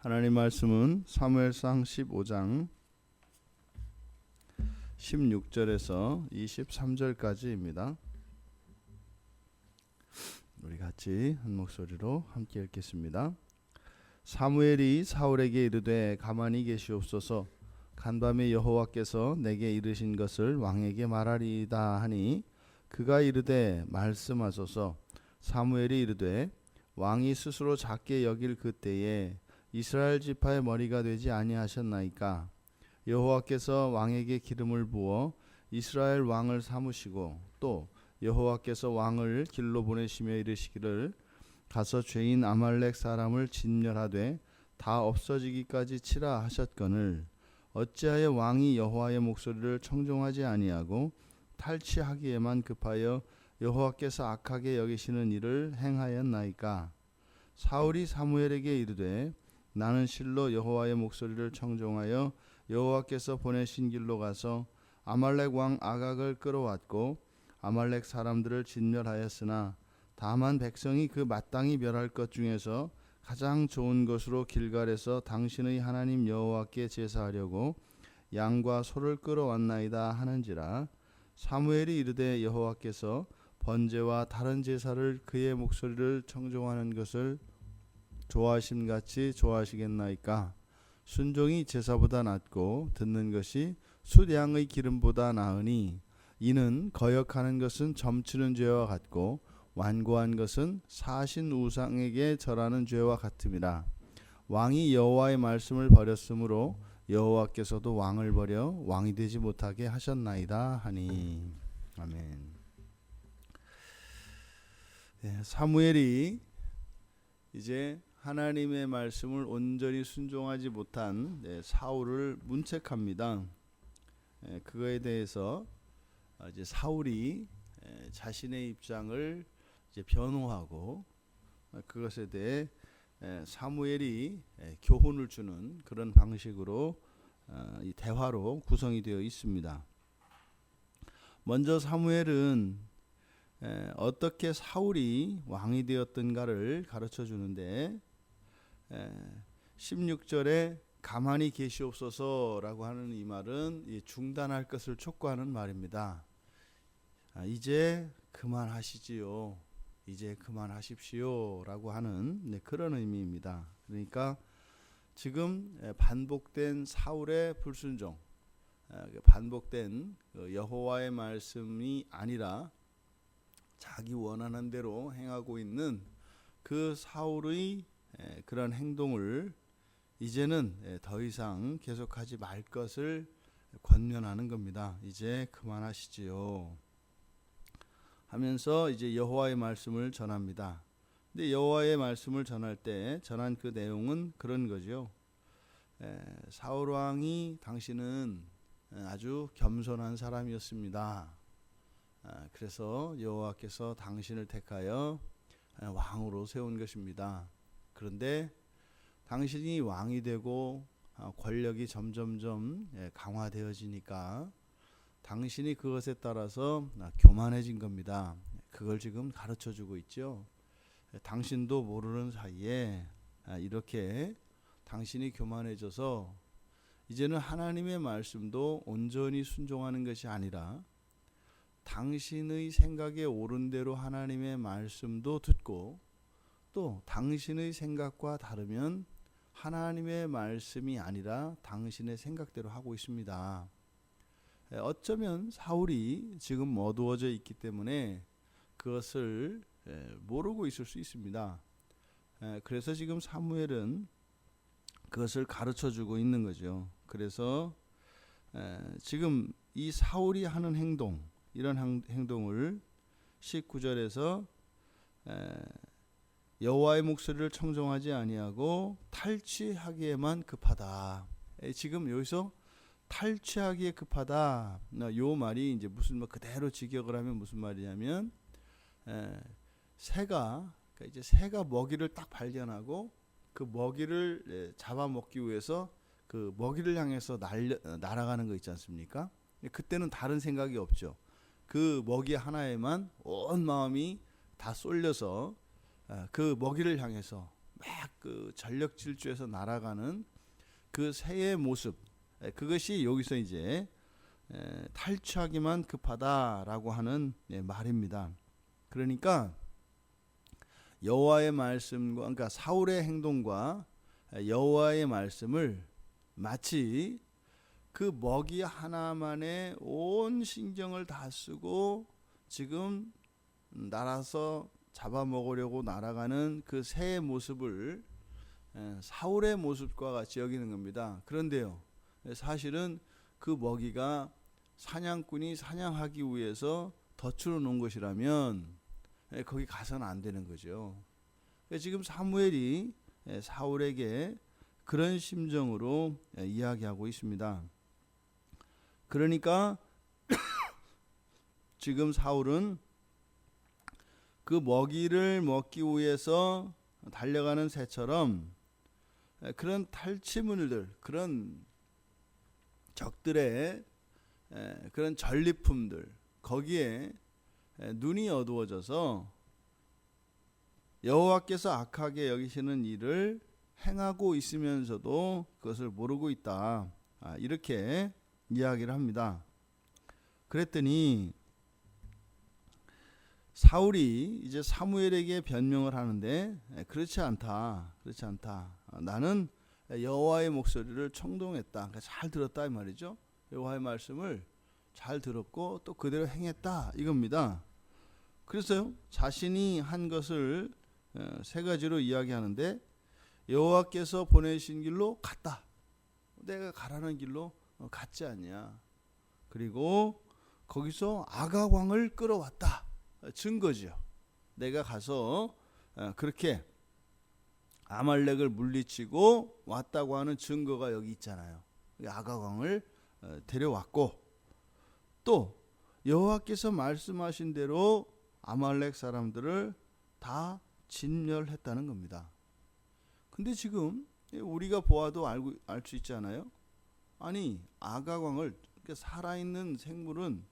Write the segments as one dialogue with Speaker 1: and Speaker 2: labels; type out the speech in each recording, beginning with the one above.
Speaker 1: 하나님 말씀은 사무엘상 15장 16절에서 23절까지입니다. 우리 같이 한 목소리로 함께 읽겠습니다. 사무엘이 사울에게 이르되 가만히 계시옵소서. 간밤에 여호와께서 내게 이르신 것을 왕에게 말하리이다 하니 그가 이르되 말씀하소서. 사무엘이 이르되 왕이 스스로 작게 여길 그때에 이스라엘 지파의 머리가 되지 아니하셨나이까. 여호와께서 왕에게 기름을 부어 이스라엘 왕을 삼으시고 또 여호와께서 왕을 길로 보내시며 이르시기를 가서 죄인 아말렉 사람을 진멸하되 다 없어지기까지 치라 하셨거늘 어찌하여 왕이 여호와의 목소리를 청종하지 아니하고 탈취하기에만 급하여 여호와께서 악하게 여기시는 일을 행하였나이까. 사울이 사무엘에게 이르되 나는 실로 여호와의 목소리를 청종하여 여호와께서 보내신 길로 가서 아말렉 왕 아각을 끌어왔고 아말렉 사람들을 진멸하였으나 다만 백성이 그 마땅히 멸할 것 중에서 가장 좋은 것으로 길갈에서 당신의 하나님 여호와께 제사하려고 양과 소를 끌어왔나이다 하는지라. 사무엘이 이르되 여호와께서 번제와 다른 제사를 그의 목소리를 청종하는 것을 좋아하심같이 좋아하시겠나이까. 순종이 제사보다 낫고 듣는 것이 숫양의 기름보다 나으니 이는 거역하는 것은 점치는 죄와 같고 완고한 것은 사신 우상에게 절하는 죄와 같음이라. 왕이 여호와의 말씀을 버렸으므로 여호와께서도 왕을 버려 왕이 되지 못하게 하셨나이다 하니. 아멘. 사무엘이 이제 하나님의 말씀을 온전히 순종하지 못한 사울을 문책합니다. 그거에 대해서 이제 사울이 자신의 입장을 이제 변호하고 그것에 대해 사무엘이 교훈을 주는 그런 방식으로 이 대화로 구성이 되어 있습니다. 먼저 사무엘은 어떻게 사울이 왕이 되었던가를 가르쳐 주는데 16절에 가만히 계시옵소서라고 하는 이 말은 중단할 것을 촉구하는 말입니다. 이제 그만하시지요. 이제 그만하십시오 라고 하는 그런 의미입니다. 그러니까 지금 반복된 사울의 불순종, 반복된 여호와의 말씀이 아니라 자기 원하는 대로 행하고 있는 그 사울의 그런 행동을 이제는 더 이상 계속하지 말 것을 권면하는 겁니다. 이제 그만하시지요 하면서 이제 여호와의 말씀을 전합니다. 근데 여호와의 말씀을 전할 때 전한 그 내용은 그런 거죠. 사울 왕이 당신은 아주 겸손한 사람이었습니다. 그래서 여호와께서 당신을 택하여 왕으로 세운 것입니다. 그런데 당신이 왕이 되고 권력이 점점점 강화되어지니까 당신이 그것에 따라서 교만해진 겁니다. 그걸 지금 가르쳐주고 있죠. 당신도 모르는 사이에 이렇게 당신이 교만해져서 이제는 하나님의 말씀도 온전히 순종하는 것이 아니라 당신의 생각에 옳은 대로 하나님의 말씀도 듣고 또 당신의 생각과 다르면 하나님의 말씀이 아니라 당신의 생각대로 하고 있습니다. 어쩌면 사울이 지금 어두워져 있기 때문에 그것을 모르고 있을 수 있습니다. 그래서 지금 사무엘은 그것을 가르쳐주고 있는 거죠. 그래서 지금 이 사울이 하는 행동, 이런 행동을 19절에서 여호와의 목소리를 청종하지 아니하고 탈취하기에만 급하다. 지금 여기서 탈취하기에 급하다. 요 말이 이제 무슨 말 그대로 직역을 하면 무슨 말이냐면 새가 그러니까 이제 새가 먹이를 딱 발견하고 그 먹이를 잡아먹기 위해서 그 먹이를 향해서 날아가는 거 있지 않습니까? 그때는 다른 생각이 없죠. 그 먹이 하나에만 온 마음이 다 쏠려서 그 먹이를 향해서 막 그 전력 질주해서 날아가는 그 새의 모습, 그것이 여기서 이제 탈취하기만 급하다라고 하는 말입니다. 그러니까 여호와의 말씀과, 그러니까 사울의 행동과 여호와의 말씀을 마치 그 먹이 하나만에 온 신경을 다 쓰고 지금 날아서 잡아먹으려고 날아가는 그 새의 모습을 사울의 모습과 같이 여기는 겁니다. 그런데요, 사실은 그 먹이가 사냥꾼이 사냥하기 위해서 덫으로 놓은 것이라면 거기 가서는 안 되는 거죠. 지금 사무엘이 사울에게 그런 심정으로 이야기하고 있습니다. 그러니까 지금 사울은 그 먹이를 먹기 위해서 달려가는 새처럼 그런 탈취물들, 그런 적들의 그런 전리품들, 거기에 눈이 어두워져서 여호와께서 악하게 여기시는 일을 행하고 있으면서도 그것을 모르고 있다, 이렇게 이야기를 합니다. 그랬더니 사울이 이제 사무엘에게 변명을 하는데, 그렇지 않다. 나는 여호와의 목소리를 청동했다. 그러니까 잘 들었다 이 말이죠. 여호와의 말씀을 잘 들었고 또 그대로 행했다 이겁니다. 그래서요, 자신이 한 것을 세 가지로 이야기하는데, 여호와께서 보내신 길로 갔다. 내가 가라는 길로 갔지 않냐. 그리고 거기서 아각 왕을 끌어왔다. 증거죠. 내가 가서 그렇게 아말렉을 물리치고 왔다고 하는 증거가 여기 있잖아요. 아각 왕을 데려왔고, 또 여호와께서 말씀하신 대로 아말렉 사람들을 다 진멸했다는 겁니다. 근데 지금 우리가 보아도 알 수 있잖아요. 아니, 아각 왕을, 살아있는 생물은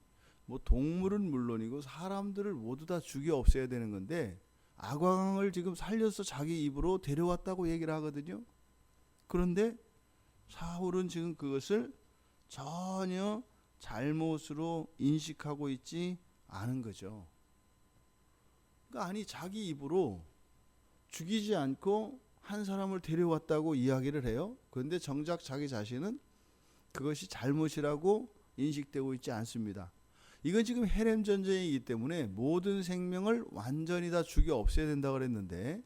Speaker 1: 뭐 동물은 물론이고 사람들을 모두 다 죽여 없애야 되는 건데, 아각 왕을 지금 살려서 자기 입으로 데려왔다고 얘기를 하거든요. 그런데 사울은 지금 그것을 전혀 잘못으로 인식하고 있지 않은 거죠. 그러니까 아니, 자기 입으로 죽이지 않고 한 사람을 데려왔다고 이야기를 해요. 그런데 정작 자기 자신은 그것이 잘못이라고 인식되고 있지 않습니다. 이건 지금 헤렘 전쟁이기 때문에 모든 생명을 완전히 다 죽여 없애야 된다고 그랬는데,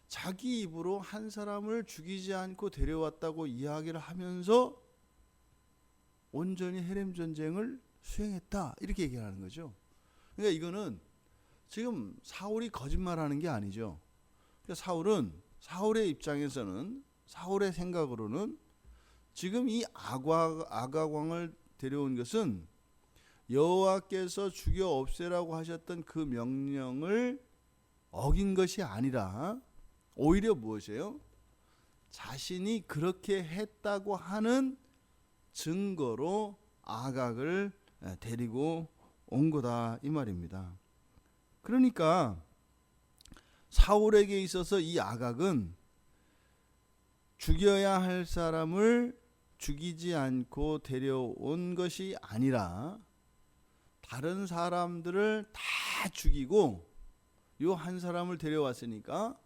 Speaker 1: 자기 입으로 한 사람을 죽이지 않고 데려왔다고 이야기를 하면서 온전히 헤렘 전쟁을 수행했다, 이렇게 얘기하는 거죠. 그러니까 이거는 지금 사울이 거짓말하는 게 아니죠. 그러니까 사울의 입장에서는, 사울의 생각으로는 지금 이 아각 왕을 데려온 것은 여호와께서 죽여 없애라고 하셨던 그 명령을 어긴 것이 아니라 오히려 무엇이에요? 자신이 그렇게 했다고 하는 증거로 아각을 데리고 온 거다, 이 말입니다. 그러니까 사울에게 있어서 이 아각은 죽여야 할 사람을 죽이지 않고 데려온 것이 아니라 다른 사람들을 다 죽이고 요 한 사람을 데려왔으니까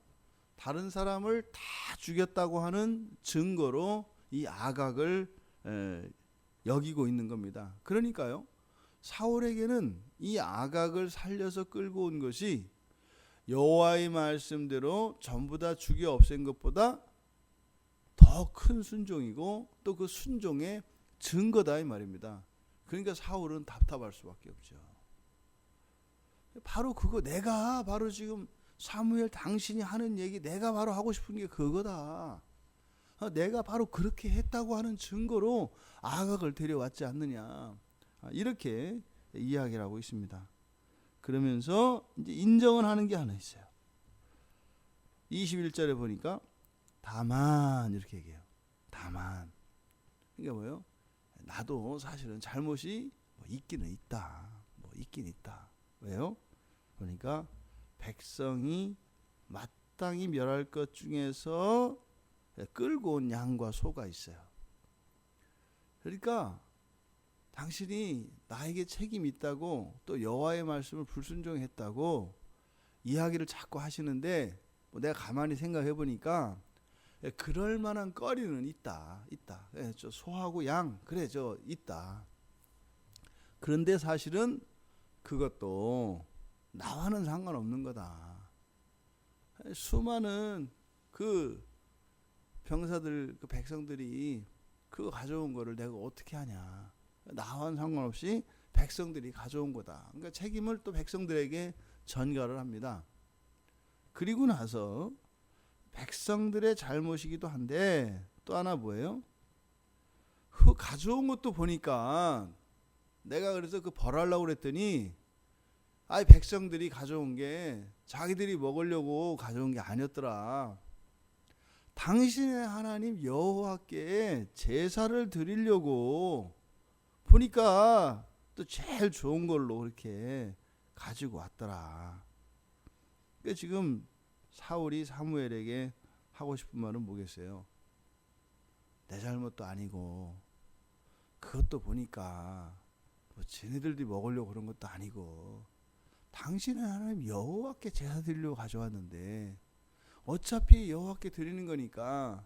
Speaker 1: 다른 사람을 다 죽였다고 하는 증거로 이 아각을 여기고 있는 겁니다. 그러니까요, 사울에게는 이 아각을 살려서 끌고 온 것이 여호와의 말씀대로 전부 다 죽여 없앤 것보다 더 큰 순종이고 또 그 순종의 증거다, 이 말입니다. 그러니까 사울은 답답할 수밖에 없죠. 바로 그거, 내가 바로 지금 사무엘 당신이 하는 얘기, 내가 바로 하고 싶은 게 그거다. 내가 바로 그렇게 했다고 하는 증거로 아각을 데려왔지 않느냐, 이렇게 이야기를 하고 있습니다. 그러면서 이제 인정을 하는 게 하나 있어요. 21절에 보니까 다만 이렇게 얘기해요. 다만. 그러니까 뭐예요? 나도 사실은 잘못이 있기는 있다. 있긴 있다. 왜요? 그러니까 백성이 마땅히 멸할 것 중에서 끌고 온 양과 소가 있어요. 그러니까 당신이 나에게 책임이 있다고 또 여호와의 말씀을 불순종했다고 이야기를 자꾸 하시는데 내가 가만히 생각해 보니까 그럴 만한 거리는 있다. 저 소하고 양 그래 저 있다. 그런데 사실은 그것도 나와는 상관없는 거다. 수많은 그 병사들 그 백성들이 그거 가져온 거를 내가 어떻게 하냐. 나와는 상관없이 백성들이 가져온 거다. 그러니까 책임을 또 백성들에게 전가를 합니다. 그리고 나서 백성들의 잘못이기도 한데 또 하나 뭐예요? 그 가져온 것도 보니까 내가 그래서 그 벌하려고 그랬더니 백성들이 가져온 게 자기들이 먹으려고 가져온 게 아니었더라. 당신의 하나님 여호와께 제사를 드리려고 보니까 또 제일 좋은 걸로 그렇게 가지고 왔더라. 그러니까 지금 사울이 사무엘에게 하고 싶은 말은 뭐겠어요? 내 잘못도 아니고 그것도 보니까 뭐 쟤네들이 먹으려고 그런 것도 아니고 당신의 하나님 여호와께 제사 드리려고 가져왔는데 어차피 여호와께 드리는 거니까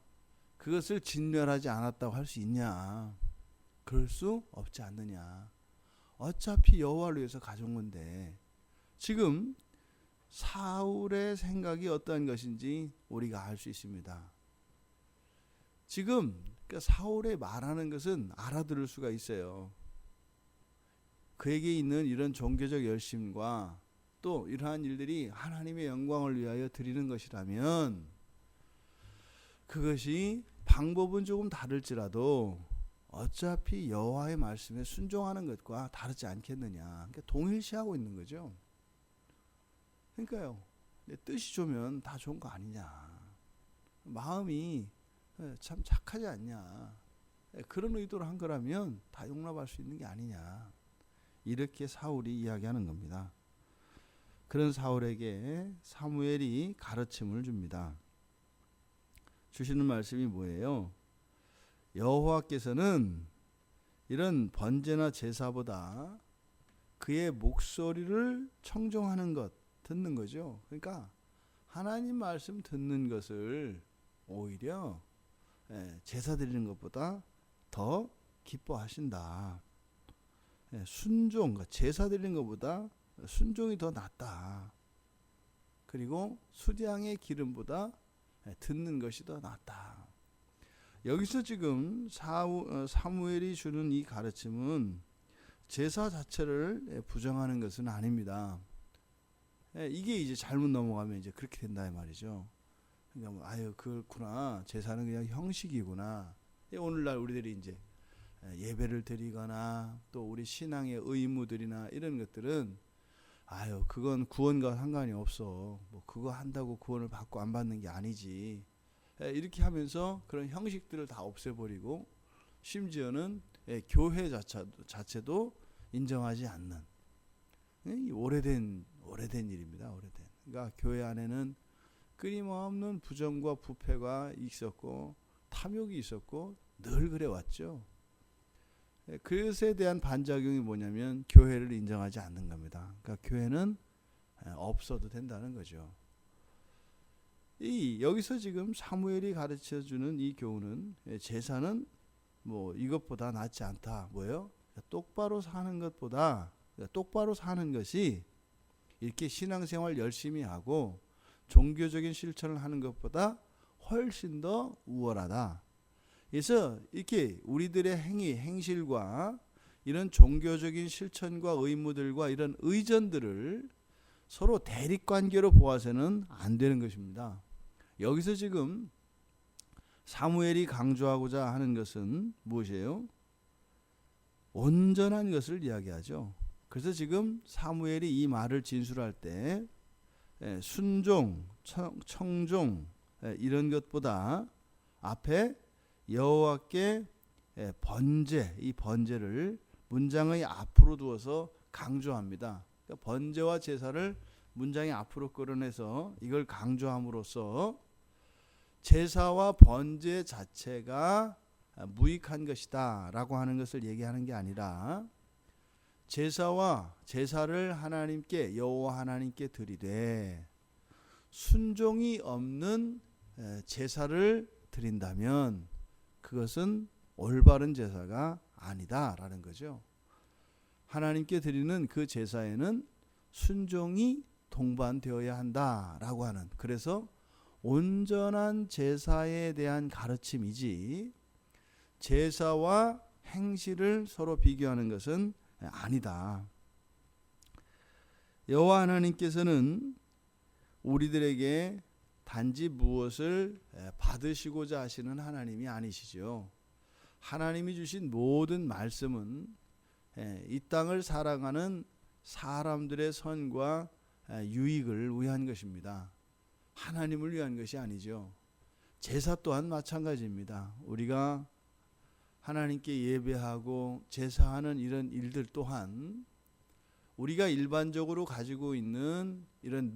Speaker 1: 그것을 진멸하지 않았다고 할 수 있냐? 그럴 수 없지 않느냐? 어차피 여호와를 위해서 가져온 건데 지금 사울의 생각이 어떠한 것인지 우리가 알 수 있습니다. 지금 그러니까 사울의 말하는 것은 알아들을 수가 있어요. 그에게 있는 이런 종교적 열심과 또 이러한 일들이 하나님의 영광을 위하여 드리는 것이라면 그것이 방법은 조금 다를지라도 어차피 여호와의 말씀에 순종하는 것과 다르지 않겠느냐. 그러니까 동일시하고 있는 거죠. 그러니까요. 내 뜻이 좋으면 다 좋은 거 아니냐. 마음이 참 착하지 않냐. 그런 의도로 한 거라면 다 용납할 수 있는 게 아니냐. 이렇게 사울이 이야기하는 겁니다. 그런 사울에게 사무엘이 가르침을 줍니다. 주시는 말씀이 뭐예요? 여호와께서는 이런 번제나 제사보다 그의 목소리를 청종하는 것, 듣는 거죠. 그러니까 하나님 말씀 듣는 것을 오히려 제사 드리는 것보다 더 기뻐하신다. 순종, 제사 드리는 것보다 순종이 더 낫다. 그리고 수량의 기름보다 듣는 것이 더 낫다. 여기서 지금 사무엘이 주는 이 가르침은 제사 자체를 부정하는 것은 아닙니다. 이게 이제 잘못 넘어가면 이제 그렇게 된다 이 말이죠. 그러니까 그렇구나. 제사는 그냥 형식이구나. 오늘날 우리들이 이제 예배를 드리거나 또 우리 신앙의 의무들이나 이런 것들은 그건 구원과 상관이 없어. 뭐 그거 한다고 구원을 받고 안 받는 게 아니지. 이렇게 하면서 그런 형식들을 다 없애버리고 심지어는 교회 자체도 인정하지 않는 오래된 일입니다. 오래된. 그러니까 교회 안에는 끊임없는 부정과 부패가 있었고 탐욕이 있었고 늘 그래왔죠. 그것에 대한 반작용이 뭐냐면 교회를 인정하지 않는 겁니다. 그러니까 교회는 없어도 된다는 거죠. 여기서 지금 사무엘이 가르쳐주는 이 교훈은 제사는 뭐 이것보다 낫지 않다. 뭐예요? 똑바로 사는 것보다 똑바로 사는 것이 이렇게 신앙생활 열심히 하고 종교적인 실천을 하는 것보다 훨씬 더 우월하다. 그래서 이렇게 우리들의 행실과 이런 종교적인 실천과 의무들과 이런 의전들을 서로 대립관계로 보아서는 안 되는 것입니다. 여기서 지금 사무엘이 강조하고자 하는 것은 무엇이에요? 온전한 것을 이야기하죠. 그래서 지금 사무엘이 이 말을 진술할 때 순종, 청종 이런 것보다 앞에 여호와께 번제, 이 번제를 문장의 앞으로 두어서 강조합니다. 그러니까 번제와 제사를 문장의 앞으로 끌어내서 이걸 강조함으로써 제사와 번제 자체가 무익한 것이다 라고 하는 것을 얘기하는 게 아니라 제사를 하나님께 여호와 하나님께 드리되 순종이 없는 제사를 드린다면 그것은 올바른 제사가 아니다 라는 거죠. 하나님께 드리는 그 제사에는 순종이 동반되어야 한다라고 하는, 그래서 온전한 제사에 대한 가르침이지 제사와 행실을 서로 비교하는 것은 아니다. 여호와 하나님께서는 우리들에게 단지 무엇을 받으시고자 하시는 하나님이 아니시죠. 하나님이 주신 모든 말씀은 이 땅을 살아가는 사람들의 선과 유익을 위한 것입니다. 하나님을 위한 것이 아니죠. 제사 또한 마찬가지입니다. 우리가 하나님께 예배하고 제사하는 이런 일들 또한 우리가 일반적으로 가지고 있는 이런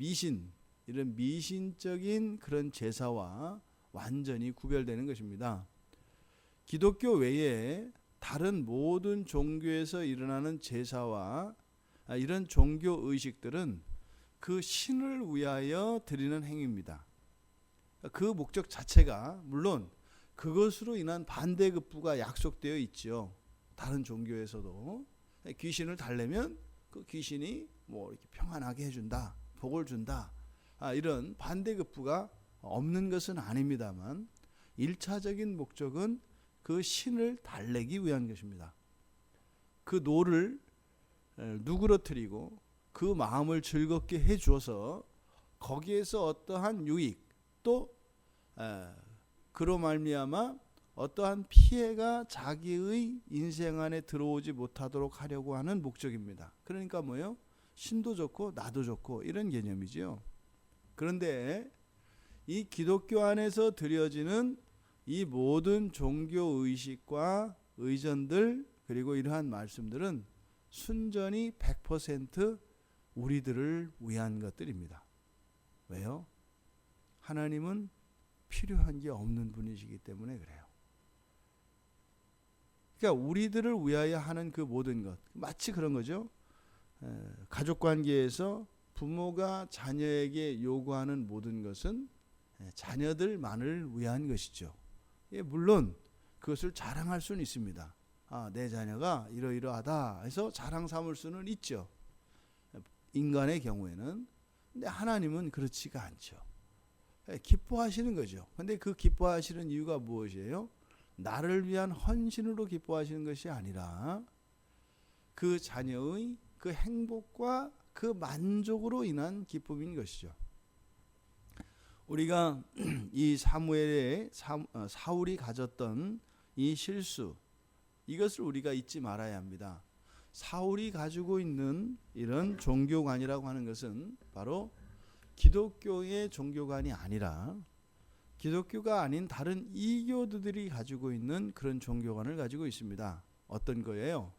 Speaker 1: 미신적인 그런 제사와 완전히 구별되는 것입니다. 기독교 외에 다른 모든 종교에서 일어나는 제사와 이런 종교 의식들은 그 신을 위하여 드리는 행위입니다. 그 목적 자체가 물론 그것으로 인한 반대급부가 약속되어 있죠. 다른 종교에서도 귀신을 달래면 그 귀신이 뭐 이렇게 평안하게 해준다, 복을 준다, 이런 반대급부가 없는 것은 아닙니다만 1차적인 목적은 그 신을 달래기 위한 것입니다. 그 노를 누그러뜨리고 그 마음을 즐겁게 해주어서 거기에서 어떠한 유익 또 그로 말미암아 어떠한 피해가 자기의 인생 안에 들어오지 못하도록 하려고 하는 목적입니다. 그러니까 뭐예요? 신도 좋고 나도 좋고 이런 개념이지요. 그런데 이 기독교 안에서 드려지는 이 모든 종교 의식과 의전들 그리고 이러한 말씀들은 순전히 100% 우리들을 위한 것들입니다. 왜요? 하나님은 필요한 게 없는 분이시기 때문에 그래요. 그러니까 우리들을 위하여 하는 그 모든 것, 마치 그런 거죠. 가족관계에서 부모가 자녀에게 요구하는 모든 것은 자녀들만을 위한 것이죠. 물론 그것을 자랑할 수는 있습니다. 내 자녀가 이러이러하다 해서 자랑 삼을 수는 있죠. 인간의 경우에는. 근데 하나님은 그렇지가 않죠. 기뻐하시는 거죠. 근데 그 기뻐하시는 이유가 무엇이에요? 나를 위한 헌신으로 기뻐하시는 것이 아니라 그 자녀의 그 행복과 그 만족으로 인한 기쁨인 것이죠. 우리가 이 사울이 가졌던 이 실수, 이것을 우리가 잊지 말아야 합니다. 사울이 가지고 있는 이런 종교관이라고 하는 것은 바로 기독교의 종교관이 아니라 기독교가 아닌 다른 이교도들이 가지고 있는 그런 종교관을 가지고 있습니다. 어떤 거예요?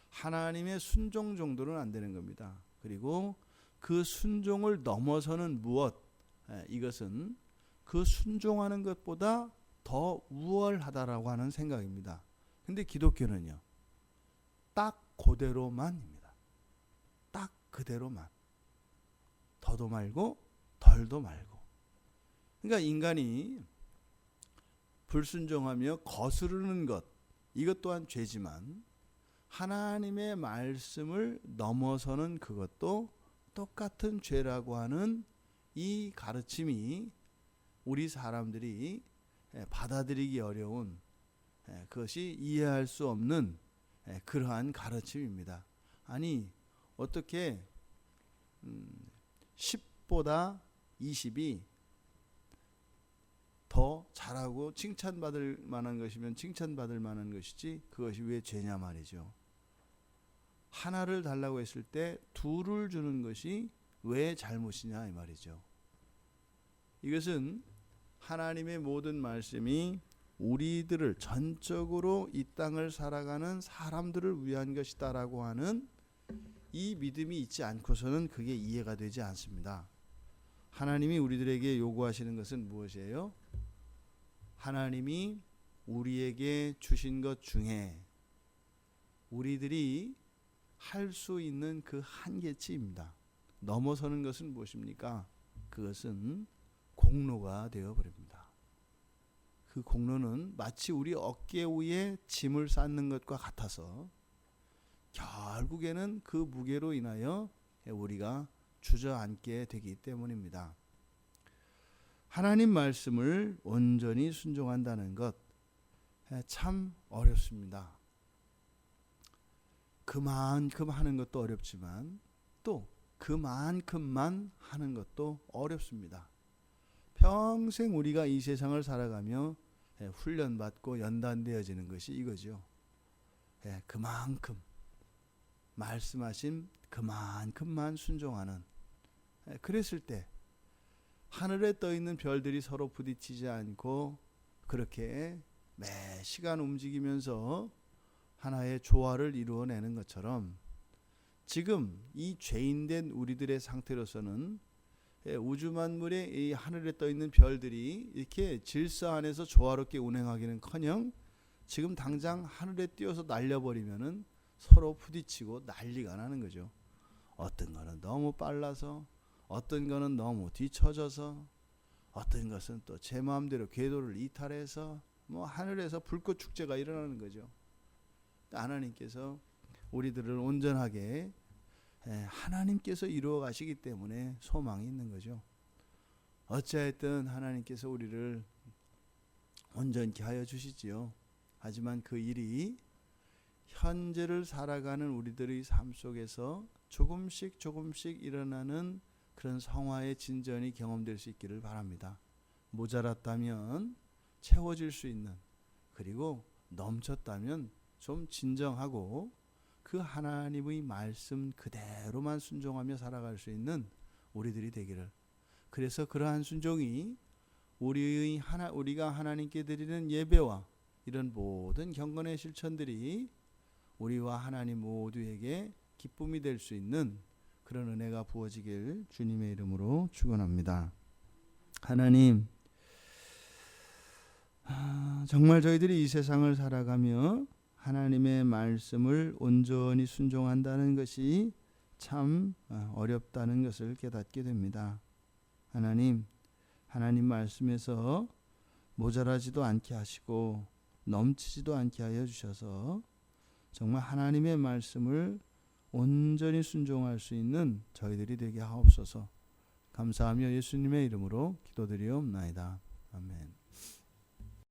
Speaker 1: 하나님의 순종 정도는 안 되는 겁니다. 그리고 그 순종을 넘어서는 무엇? 이것은 그 순종하는 것보다 더 우월하다라고 하는 생각입니다. 근데 기독교는요, 딱 그대로만입니다. 딱 그대로만. 더도 말고 덜도 말고. 그러니까 인간이 불순종하며 거스르는 것, 이것 또한 죄지만 하나님의 말씀을 넘어서는 그것도 똑같은 죄라고 하는 이 가르침이 우리 사람들이 받아들이기 어려운, 그것이 이해할 수 없는 그러한 가르침입니다. 아니 어떻게 10보다 20이 더 잘하고 칭찬받을 만한 것이면 칭찬받을 만한 것이지 그것이 왜 죄냐 말이죠. 하나를 달라고 했을 때 둘을 주는 것이 왜 잘못이냐 이 말이죠. 이것은 하나님의 모든 말씀이 우리들을 전적으로 이 땅을 살아가는 사람들을 위한 것이다라고 하는 이 믿음이 있지 않고서는 그게 이해가 되지 않습니다. 하나님이 우리들에게 요구하시는 것은 무엇이에요? 하나님이 우리에게 주신 것 중에 우리들이 할 수 있는 그 한계치입니다. 넘어서는 것은 무엇입니까? 그것은 공로가 되어버립니다. 그 공로는 마치 우리 어깨 위에 짐을 쌓는 것과 같아서 결국에는 그 무게로 인하여 우리가 주저앉게 되기 때문입니다. 하나님 말씀을 온전히 순종한다는 것 참 어렵습니다. 그만큼 하는 것도 어렵지만 또 그만큼만 하는 것도 어렵습니다. 평생 우리가 이 세상을 살아가며 훈련받고 연단되어지는 것이 이거죠. 그만큼 말씀하신 그만큼만 순종하는, 그랬을 때 하늘에 떠 있는 별들이 서로 부딪히지 않고 그렇게 매 시간 움직이면서 하나의 조화를 이루어내는 것처럼 지금 이 죄인된 우리들의 상태로서는 우주 만물의 이 하늘에 떠 있는 별들이 이렇게 질서 안에서 조화롭게 운행하기는커녕 지금 당장 하늘에 띄어서 날려버리면은 서로 부딪히고 난리가 나는 거죠. 어떤 거는 너무 빨라서, 어떤 거는 너무 뒤처져서, 어떤 것은 또 제 마음대로 궤도를 이탈해서 하늘에서 불꽃 축제가 일어나는 거죠. 하나님께서 우리들을 온전하게 하나님께서 이루어 가시기 때문에 소망이 있는 거죠. 어찌하였든 하나님께서 우리를 온전케 하여 주시지요. 하지만 그 일이 현재를 살아가는 우리들의 삶 속에서 조금씩 일어나는 그런 성화의 진전이 경험될 수 있기를 바랍니다. 모자랐다면 채워질 수 있는, 그리고 넘쳤다면 좀 진정하고 그 하나님의 말씀 그대로만 순종하며 살아갈 수 있는 우리들이 되기를. 그래서 그러한 순종이 우리가 하나님께 드리는 예배와 이런 모든 경건의 실천들이 우리와 하나님 모두에게 기쁨이 될 수 있는 그런 은혜가 부어지길 주님의 이름으로 축원합니다. 하나님, 정말 저희들이 이 세상을 살아가며 하나님의 말씀을 온전히 순종한다는 것이 참 어렵다는 것을 깨닫게 됩니다. 하나님 말씀에서 모자라지도 않게 하시고 넘치지도 않게 하여 주셔서 정말 하나님의 말씀을 온전히 순종할 수 있는 저희들이 되게 하옵소서. 감사하며 예수님의 이름으로 기도드리옵나이다. 아멘.